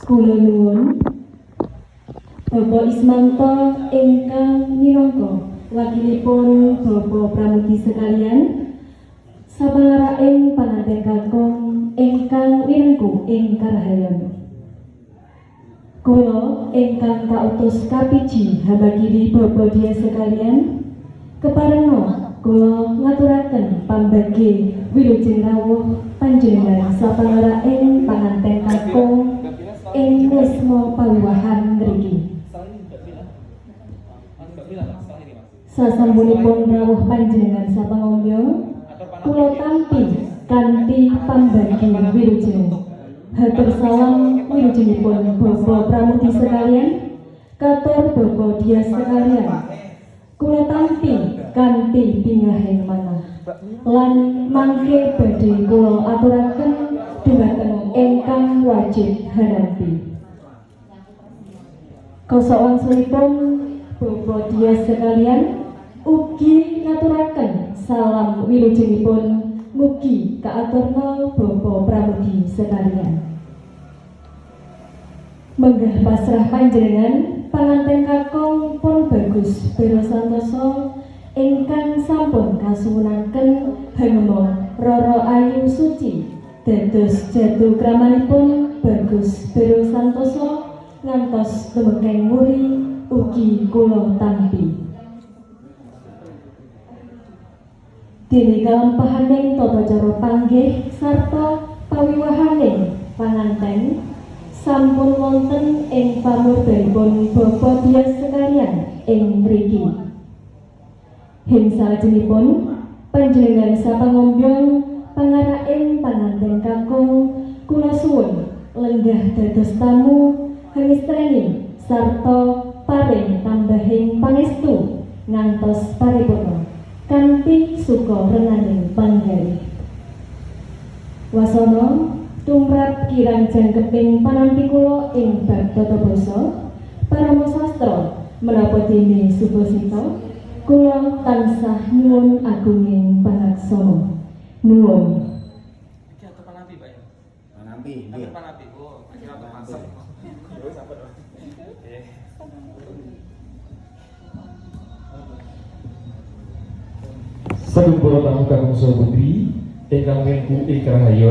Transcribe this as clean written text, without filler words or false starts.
Kula nuwun Bapak Ismanto ingkang minangka wakilipun Bapak Pramudi sekalian, sapangarahing panganten kakung ingkang winengku ing karahayon. Kula ingkang kautus kapiji habagiri Bapak Dia sekalian, keparengna kula ngaturaken pambagi wilujeng rawuh panjenengan sapangarahing panganten kakung ing tresna pawiwahan mriki. Sasampunipun rawuh panjenengan sapangombyo, kula tampi kanthi pambagi wilujeng. Hatur salam wilujengipun Bapak Pramudi sekalian, katur Bapak Dia sekalian. Kula tampi kanthi pingahing manah lan mangke badhe kula aturaken dhumateng ingkang wajib harampi. Kasawangsulipun Bapak Dia sekalian ugi ngaturaken salam wilujengipun mugi kaaturna Bapak Pramudi sekalian. Menggah pasrah panjenengan panganten kakung pun bagus Bero Santoso ingkang sampun kasuwunaken hangema Roro Ayu Suci dados jatuh kramanipun Bagus Bero Santoso ngantos tumekeng muri ugi kula tampi. Dene kalampahaning tata cara panggih sarta pawiwahaning panganten sampun wonten ing pamurdanipun Bapak Dia sekalian ing mriki. Hing salajengipun panjenengan sapangombyon pangarahing panganten kakung kula suwun lenggah dados tamu hemistreni sarta paring tambahing pangestu ngantos paripurna kanthi suka renaning panggalih. Wasana tumrap kirang jangkeping panampi kula ing bab tata basa parama sastra menapa dene Subasita kula tansah nyuwun agunging pangaksana. Nuwun. Iki atau panampi, Pak ya? Panampi, nggih. Panampi. Oh, kira termasuk. Terus apa dong? Sagung para tamu kakung saha putri ingkang mengku ing karahayon